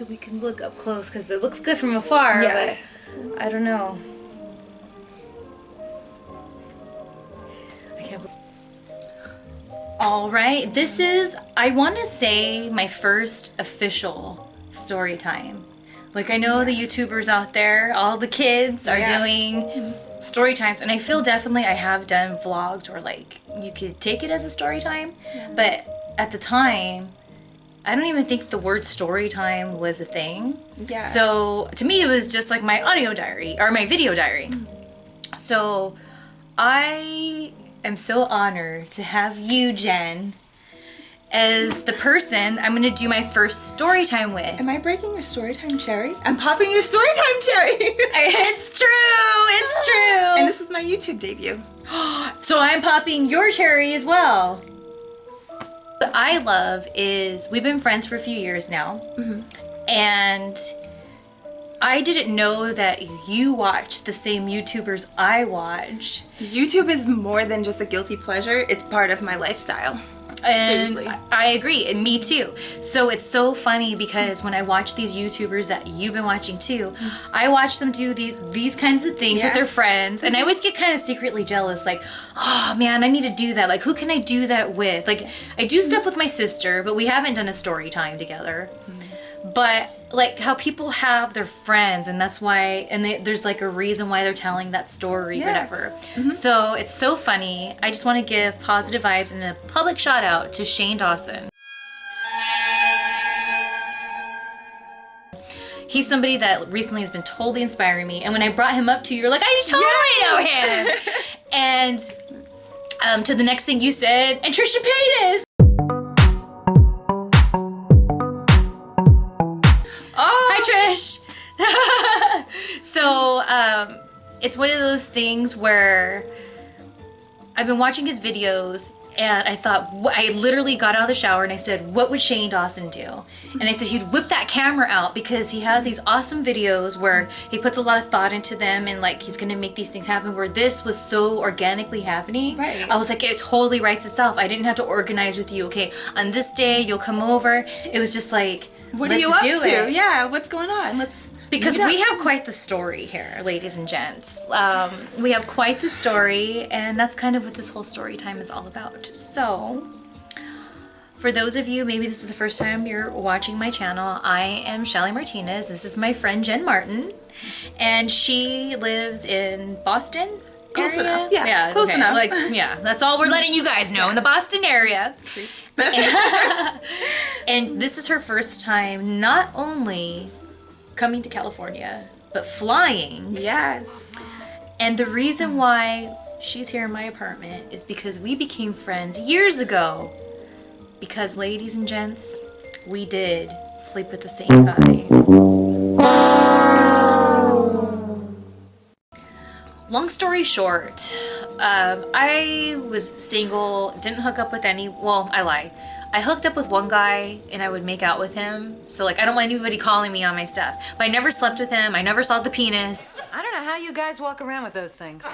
so we can look up close, because it looks good from afar, but I don't know. I can't believe. All right, this is, I want to say, my first official story time. Like, I know the YouTubers out there, all the kids are doing story times, and I feel definitely I have done vlogs where, like, you could take it as a story time, but at the time, I don't even think the word story time was a thing. Yeah. So, to me, it was just like my audio diary, or my video diary. So, I am so honored to have you, Jen, as the person I'm going to do my first story time with. Am I breaking your story time cherry? I'm popping your story time cherry! It's true! It's true! And this is my YouTube debut. So I'm popping your cherry as well. What I love is, we've been friends for a few years now, and I didn't know that you watch the same YouTubers I watch. YouTube is more than just a guilty pleasure, it's part of my lifestyle. And seriously. I agree, and me too. So it's so funny because when I watch these YouTubers that you've been watching too, I watch them do these kinds of things with their friends, and I always get kind of secretly jealous, like, oh man, I need to do that. Like, who can I do that with? Like, I do stuff with my sister, but we haven't done a story time together. But like how people have their friends, and that's why, and there's like a reason why they're telling that story, whatever. So it's so funny. I just want to give positive vibes and a public shout out to Shane Dawson. He's somebody that recently has been totally inspiring me, and when I brought him up to you, you're like, I totally know him. And to the next thing you said, and Trisha Paytas. So it's one of those things where I've been watching his videos, and I thought, I literally got out of the shower and I said, what would Shane Dawson do? And I said he'd whip that camera out, because he has these awesome videos where he puts a lot of thought into them, and like he's gonna make these things happen, where this was so organically happening. I was like, it totally writes itself. I didn't have to organize with you. Okay, on this day you'll come over. It was just like, what are you up to? Yeah, what's going on? Because we have quite the story here, ladies and gents. We have quite the story, and that's kind of what this whole story time is all about. So, for those of you, maybe this is the first time you're watching my channel, I am Shelly Martinez. This is my friend Jen Martin, and she lives in Boston. Close enough. Yeah, close enough. Like, yeah, that's all we're letting you guys know, in the Boston area. And this is her first time not only coming to California, but flying. Yes. And the reason why she's here in my apartment is because we became friends years ago. Because, ladies and gents, we did sleep with the same guy. Long story short, I was single, didn't hook up with any, well, I lied. I hooked up with one guy and I would make out with him. So like, I don't want anybody calling me on my stuff. But I never slept with him. I never saw the penis. I don't know how you guys walk around with those things.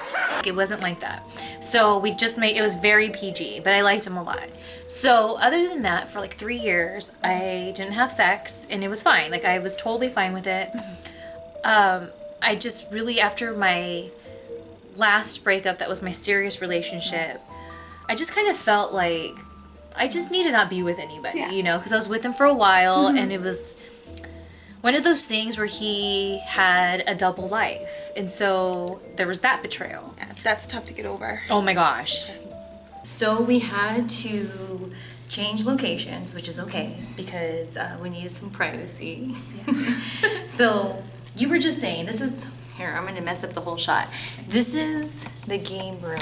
It wasn't like that. So we just made, it was very PG, but I liked him a lot. So other than that, for like 3 years, I didn't have sex, and it was fine. Like, I was totally fine with it. I just really, after my last breakup, that was my serious relationship, I just kind of felt like I just need to not be with anybody, you know, because I was with him for a while, and it was one of those things where he had a double life, and so there was that betrayal. Yeah, that's tough to get over. Oh my gosh. So we had to change locations, which is okay, because we needed some privacy. So you were just saying, this is, here, I'm gonna mess up the whole shot. This is the game room.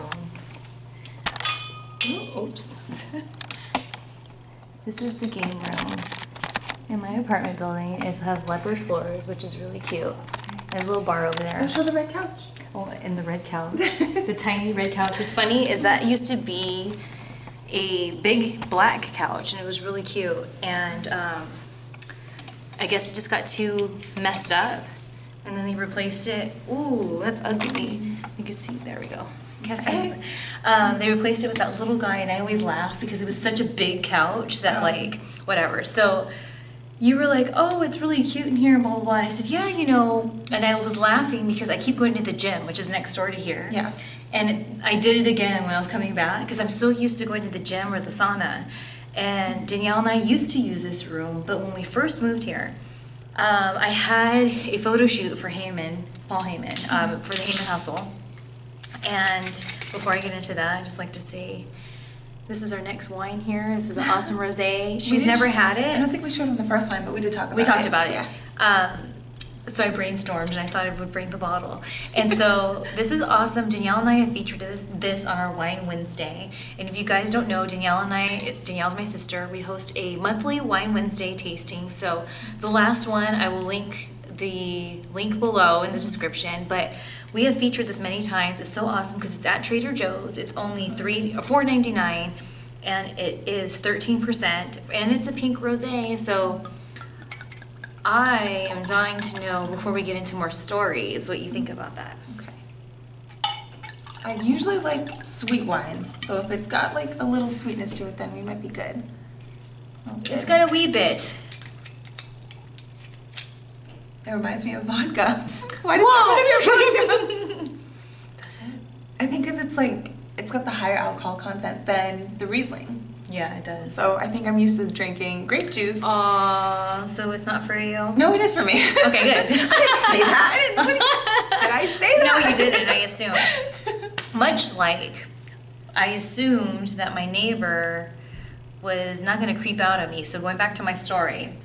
Oops. This is the game room in my apartment building. It has leopard floors, which is really cute. There's a little bar over there. Let's show the red couch. Oh, and the red couch. The tiny red couch. What's funny is that used to be a big black couch, and it was really cute. And I guess it just got too messed up, and then they replaced it. Ooh, that's ugly. You can see, there we go. Can't see it. They replaced it with that little guy, and I always laugh because it was such a big couch that, like, whatever. So you were like, oh, it's really cute in here, blah, blah, blah. And I said, yeah, you know, and I was laughing because I keep going to the gym, which is next door to here. Yeah. And I did it again when I was coming back because I'm so used to going to the gym or the sauna. And Danielle and I used to use this room, but when we first moved here, I had a photo shoot for Paul Heyman, for the Heyman household. And before I get into that, I'd just like to say, this is our next wine here. This is an awesome rosé. She's never had it. I don't think we showed them the first wine, but we did talk about it. We talked about it. Yeah. So I brainstormed and I thought I would bring the bottle. And so this is awesome. Danielle and I have featured this on our Wine Wednesday. And if you guys don't know, Danielle's my sister. We host a monthly Wine Wednesday tasting. So the last one, I will link the link below in the description. But we have featured this many times. It's so awesome because it's at Trader Joe's. It's only $4.99 and it is 13% and it's a pink rosé. So I am dying to know, before we get into more stories, what you think about that. Okay. I usually like sweet wines, so if it's got like a little sweetness to it, then we might be good. It's got a wee bit. It reminds me of vodka. Why does it remind me of vodka? Does it? I think because it's got the higher alcohol content than the Riesling. Yeah, it does. So I think I'm used to drinking grape juice. Aww, so it's not for you? No, it is for me. Okay, good. I didn't say that. Did I say that? No, you didn't. I assumed. Much like I assumed that my neighbor was not going to creep out at me. So going back to my story,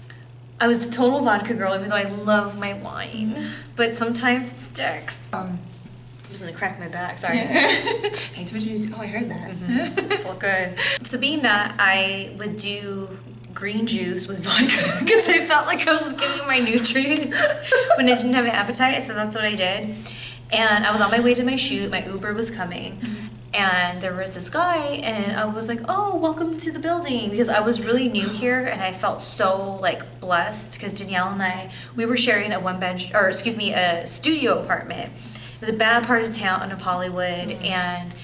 I was a total vodka girl, even though I love my wine. But sometimes it sticks. I'm just going to crack my back. Sorry. Hey, I heard that. Felt good. So being that I would do green juice with vodka because I felt like I was getting my nutrients when I didn't have an appetite, so that's what I did. And I was on my way to my shoot. My Uber was coming. And there was this guy, and I was like, oh, welcome to the building, because I was really new here, and I felt so, like, blessed, because Danielle and I, we were sharing a studio apartment. It was a bad part of town of Hollywood, and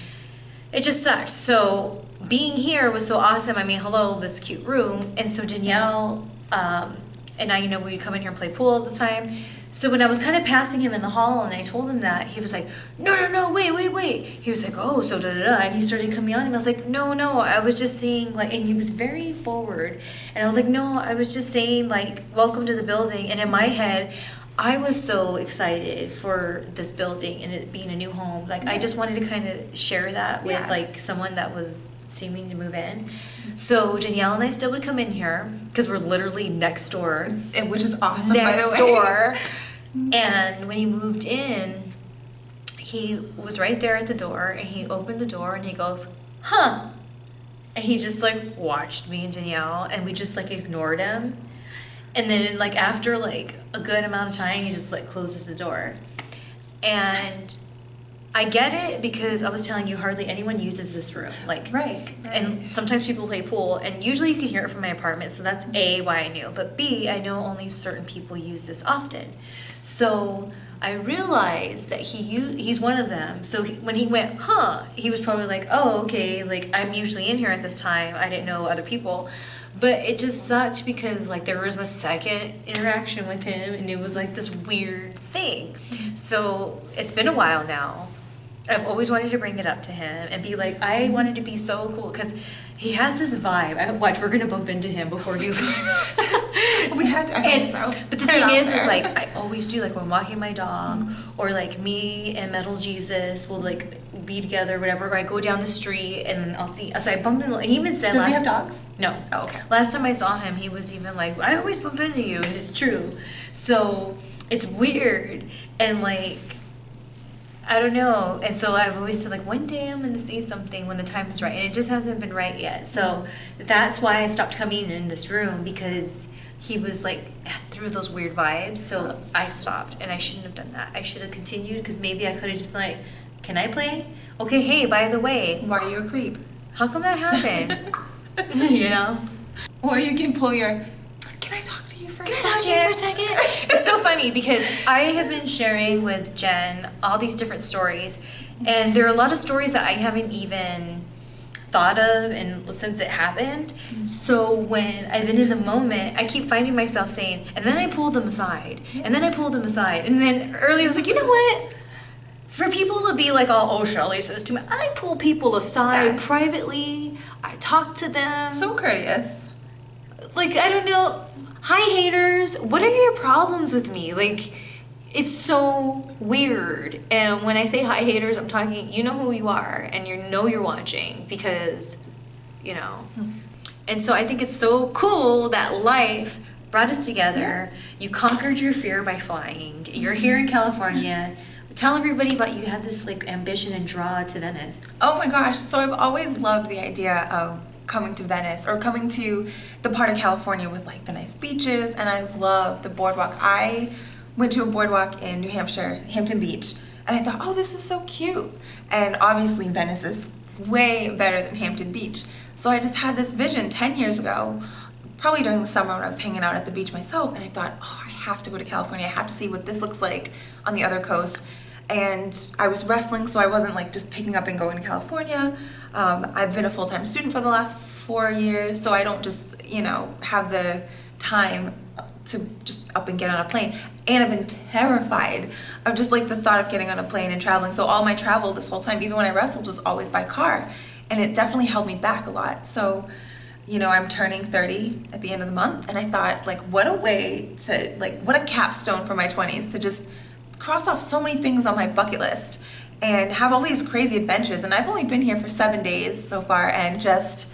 it just sucked. So being here was so awesome. I mean, hello, this cute room. And so Danielle and I, we'd come in here and play pool all the time. So when I was kind of passing him in the hall and I told him that, he was like, no, wait. He was like, oh, so da-da-da. And he started coming on, and I was like, no, I was just saying, like, and he was very forward. And I was like, no, I was just saying, like, welcome to the building. And in my head, I was so excited for this building and it being a new home. Like, I just wanted to kind of share that with, like, someone that was seeming to move in. So Danielle and I still would come in here because we're literally next door. Which is awesome, by the way. Next door. And when he moved in, he was right there at the door, and he opened the door and he goes, huh. And he just, like, watched me and Danielle, and we just, like, ignored him. And then, like, after, like, a good amount of time, he just, like, closes the door. And I get it because I was telling you hardly anyone uses this room. Like, right. And sometimes people play pool, and usually you can hear it from my apartment, so that's A, why I knew. But B, I know only certain people use this often. So I realized that he's one of them. So when he went, huh, he was probably like, oh, okay, like, I'm usually in here at this time. I didn't know other people. But it just sucked because, like, there was a second interaction with him, and it was, like, this weird thing. So it's been a while now. I've always wanted to bring it up to him and be like, I wanted to be so cool because he has this vibe. Watch, we're gonna bump into him before you. We had to. I hope so. But the thing is like, I always do, like, when I'm walking my dog, or like me and Metal Jesus will, like, be together, whatever. Or I go down the street and I'll see. So I bumped into. He even said, does he have dogs? No. Oh, okay. Last time I saw him, he was even like, I always bump into you, and it's true. So it's weird, and, like, I don't know. And so I've always said, like, one day I'm going to say something when the time is right. And it just hasn't been right yet. So that's why I stopped coming in this room, because he was, like, through those weird vibes. So I stopped, and I shouldn't have done that. I should have continued, because maybe I could have just been like, can I play? Okay, hey, by the way. Why are you a creep? How come that happened? You know? Or you can pull your, can I talk to you for a second? It's so funny because I have been sharing with Jen all these different stories, and there are a lot of stories that I haven't even thought of and since it happened. So when I've been in the moment, I keep finding myself saying, and then I pulled them aside, and then I pulled them aside, and then earlier I was like, you know what? For people to be like, oh, Shelly says to me, I pull people aside privately. I talk to them. So courteous. Like, I don't know. Hi, haters. What are your problems with me? Like, it's so weird. And when I say hi, haters, I'm talking, you know who you are, and you know you're watching because, you know. And so I think it's so cool that life brought us together. You conquered your fear by flying. You're here in California. Tell everybody about you had this like ambition and draw to Venice. Oh my gosh, so I've always loved the idea of coming to Venice or coming to the part of California with like the nice beaches, and I love the boardwalk. I went to a boardwalk in New Hampshire, Hampton Beach, and I thought, oh, this is so cute. And obviously Venice is way better than Hampton Beach. So I just had this vision 10 years ago, probably during the summer when I was hanging out at the beach myself, and I thought, oh, I have to go to California. I have to see what this looks like on the other coast. And I was wrestling, so I wasn't like just picking up and going to California. I've been a full-time student for the last 4 years, so I don't just, you know, have the time to just up and get on a plane. And I've been terrified of just like the thought of getting on a plane and traveling. So all my travel this whole time, even when I wrestled, was always by car. And it definitely held me back a lot. So, you know, I'm turning 30 at the end of the month, and I thought, like, what a way to, like, what a capstone for my 20s to just cross off so many things on my bucket list and have all these crazy adventures. And I've only been here for 7 days so far, and just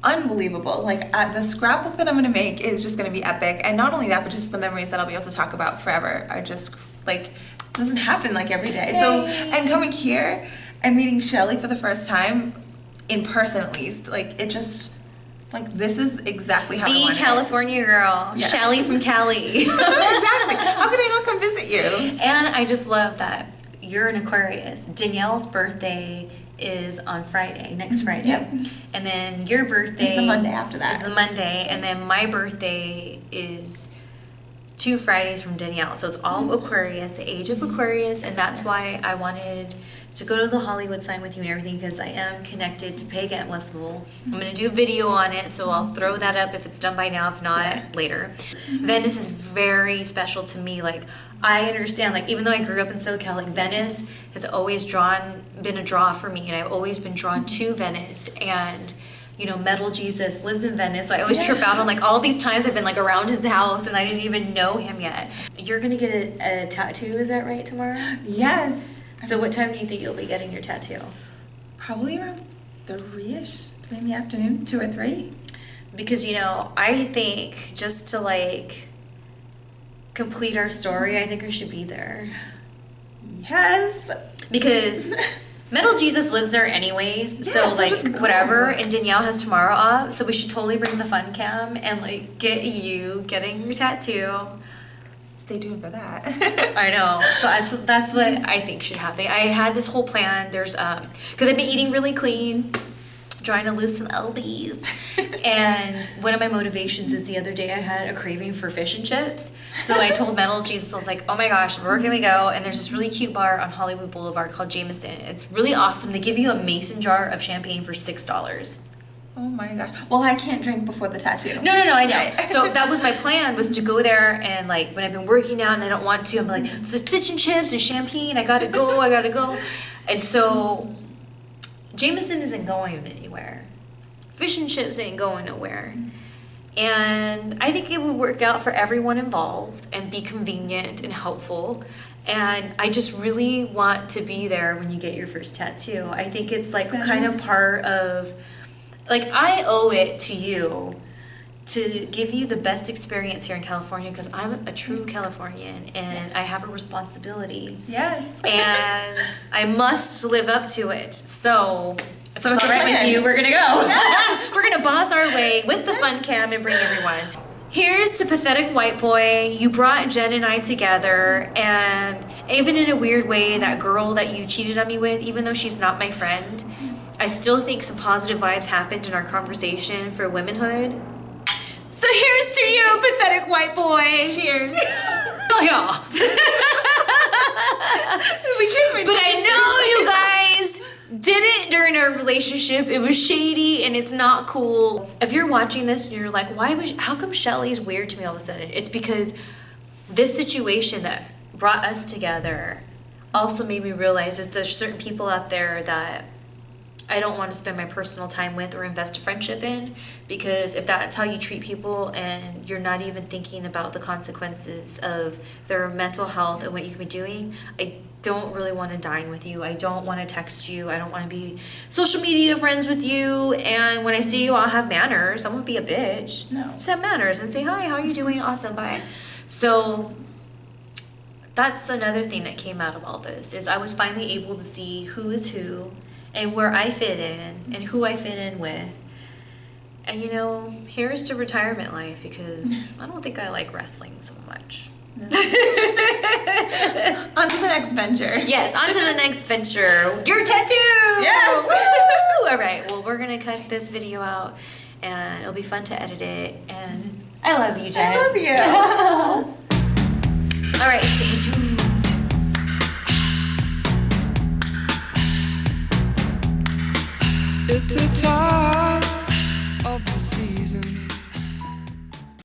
unbelievable. Like, the scrapbook that I'm gonna make is just gonna be epic. And not only that, but just the memories that I'll be able to talk about forever are just like, doesn't happen like every day. So, and coming here and meeting Shelly for the first time in person, at least, like, it just, like, this is exactly how I The wanted it. California girl, Yeah. Shelly from Cali. Exactly. How could I not come visit you? And I just love that you're an Aquarius. Danielle's birthday is on Friday, next Friday. Yep. And then your birthday It's the Monday after that. is the Monday, and then my birthday is 2 Fridays from Danielle. So it's all Aquarius, the age of Aquarius, and that's why I wanted to go to the Hollywood sign with you and everything, because I am connected to Peg Ant Westfall. I'm going to do a video on it, so I'll throw that up if it's done by now, if not later. Venice is very special to me. Like, I understand, like, even though I grew up in SoCal, like, Venice has always been a draw for me, and I've always been drawn to Venice. And, you know, Metal Jesus lives in Venice, so I always trip out on, like, all these times I've been, like, around his house, and I didn't even know him yet. You're going to get a tattoo, is that right, tomorrow? Yes. So what time do you think you'll be getting your tattoo? Probably around 3-ish, 3 in the afternoon, 2 or 3. Because, you know, I think just to, like, complete our story, I think I should be there. Yes. Because Metal Jesus lives there anyways, Yeah, so like just go. whatever, and Danielle has tomorrow off, so we should totally bring the fun cam and like get you getting your tattoo. Stay tuned for that. I know. So that's what I think should happen. I had this whole plan. There's because I've been eating really clean, trying to lose some lbs, and one of my motivations is the other day I had a craving for fish and chips. So I told Metal Jesus, I was like, oh my gosh, where can we go? And there's this really cute bar on Hollywood Boulevard called Jameson. It's really awesome. They give you a mason jar of champagne for $6. Oh my gosh. Well, I can't drink before the tattoo. No, I know. Yeah. So that was my plan, was to go there, and like when I've been working out and I don't want to, I'm like, there's fish and chips and champagne, I gotta go. And so Jameson isn't going anywhere. Fish and chips ain't going nowhere. And I think it would work out for everyone involved and be convenient and helpful. And I just really want to be there when you get your first tattoo. I think it's like kind of part of, like, I owe it to you to give you the best experience here in California, because I'm a true Californian and I have a responsibility. Yes. And I must live up to it. So if So it's it's all a right with plan. you, we're gonna go. We're gonna boss our way with the fun cam and bring everyone. Here's to Pathetic White Boy. You brought Jen and I together, and even in a weird way, that girl that you cheated on me with, even though she's not my friend, I still think some positive vibes happened in our conversation for womanhood. So here's to you, Pathetic White Boy. Cheers. Oh yeah. We came in But I know you guys did it during our relationship. It was shady and it's not cool. If you're watching this and you're like, how come Shelly's weird to me all of a sudden? It's because this situation that brought us together also made me realize that there's certain people out there that I don't want to spend my personal time with or invest a friendship in, because if that's how you treat people and you're not even thinking about the consequences of their mental health and what you could be doing, I don't really want to dine with you. I don't want to text you. I don't want to be social media friends with you. And when I see you, I'll have manners. I won't be a bitch. No. Just have manners and say, hi, how are you doing? Awesome, bye. So that's another thing that came out of all this, is I was finally able to see who is who and where I fit in and who I fit in with. And you know, here's to retirement life, because I don't think I like wrestling so much. On to the next venture. Yes, on to the next venture. Your tattoo! Yes! Woo! All right, well, we're going to cut this video out, and it'll be fun to edit it. And I love you, Jen. I love you. All right, stay tuned. It's the time.